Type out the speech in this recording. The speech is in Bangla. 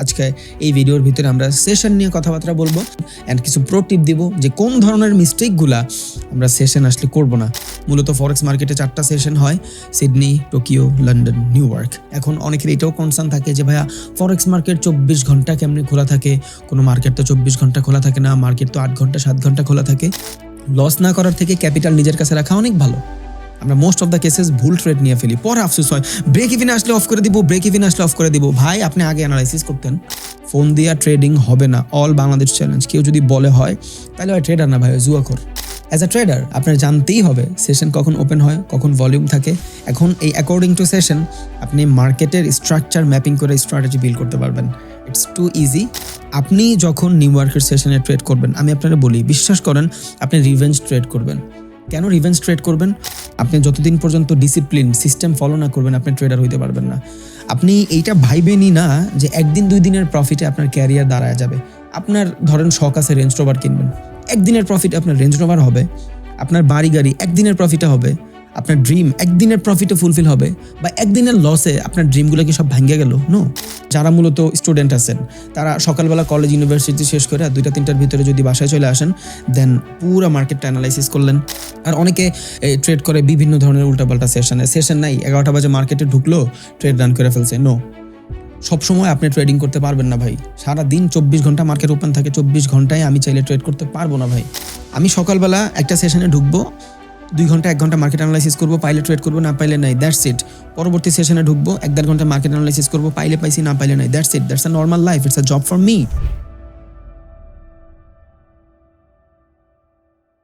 আজকে এই ভিডিওর ভিতরে আমরা সেশন নিয়ে কথাবার্তা বলবো অ্যান্ড কিছু প্রো টিপ দিব যে কোন ধরনের মিস্টেকগুলা আমরা সেশন আসলে করব না। মূলত ফরেক্স মার্কেটে 4টা সেশন হয়, Sydney, Tokyo, London, new York. এখন অনেকের এটাও কনসার্ন থাকে যে ভাইয়া ফরেক্স মার্কেট 24 ঘন্টা কেমনে খোলা থাকে? কোনো মার্কেট তো 24 ঘন্টা খোলা থাকে না, মার্কেট তো 8 ঘন্টা 7 ঘন্টা খোলা থাকে। লস না করার থেকে ক্যাপিটাল নিজের কাছে রাখা অনেক ভালো। আমরা মোস্ট অফ দ্য কেসেস ভুল ট্রেড নিয়ে ফেলি, পরে আফসোস হয় ব্রেক ইভিন আসলে অফ করে দিব, ব্রেক ইভিন আসলে অফ করে দিব। ভাই আপনি আগে অ্যানালাইসিস করতেন। ফোন দিয়া ট্রেডিং হবে না, অল বাংলাদেশ চ্যালেঞ্জ। কেউ যদি বলে হয় তাহলে হয় ট্রেডার না ভাই, জুয়াখোর। অ্যাজ আ ট্রেডার আপনার জানতেই হবে সেশন কখন ওপেন হয়, কখন ভলিউম থাকে। এখন এই অ্যাকর্ডিং টু সেশন আপনি মার্কেটের স্ট্রাকচার ম্যাপিং করে স্ট্র্যাটেজি বিল্ড করতে পারবেন। It's too easy. আপনি যখন নিউ ইয়র্কের সেশনে ট্রেড করবেন, আমি আপনারা বলি বিশ্বাস করেন আপনি রিভেঞ্জ ট্রেড করবেন। কেন রিভেঞ্জ ট্রেড করবেন? আপনি যতদিন পর্যন্ত ডিসিপ্লিন সিস্টেম ফলো না করবেন আপনি ট্রেডার হইতে পারবেন না। আপনি এইটা ভাইবেনই না যে একদিন 2 দিনের প্রফিটে আপনার ক্যারিয়ার দাঁড়ায় যাবে। আপনার ধরেন শখ আছে রেঞ্জ রোভার কিনবেন, একদিনের প্রফিটে আপনার রেঞ্জ রোভার হবে। আপনার বাড়ি গাড়ি একদিনের প্রফিটে হবে। আপনার ড্রিম একদিনের প্রফিটে ফুলফিল হবে, বা একদিনের লসে আপনার ড্রিমগুলো কি সব ভাঙ্গে গেল? নো। যারা মূলত স্টুডেন্ট আছেন তারা সকালবেলা কলেজ ইউনিভার্সিটি শেষ করে 2টা-3টার ভিতরে যদি বাসায় চলে আসেন, দেন পুরো মার্কেটটা অ্যানালাইসিস করলেন। আর অনেকে ট্রেড করে বিভিন্ন ধরনের উল্টাপাল্টা সেশন নাই, 11টা বাজে মার্কেটে ঢুকলো, ট্রেড রান করে ফেলছে। নো, সবসময় আপনি ট্রেডিং করতে পারবেন না ভাই। সারা দিন 24 ঘন্টা মার্কেট ওপেন থাকে, 24 ঘন্টায় আমি চাইলে ট্রেড করতে পারবো না ভাই। আমি সকালবেলা একটা সেশনে ঢুকবো, 2 ঘন্টা 1 ঘন্টা মার্কেট অ্যানালাইসিস করবো, পাইলে ট্রেড করবো, না পাইলে নাই, দ্যাটস ইট। পরবর্তী সেশনে ঢুকবো, 1-1.5 ঘন্টা মার্কেট অ্যানালাইসিস করবো, পাইলে পাইছি, না পাইলে নাই, that's it. That's a normal life, it's a job for me.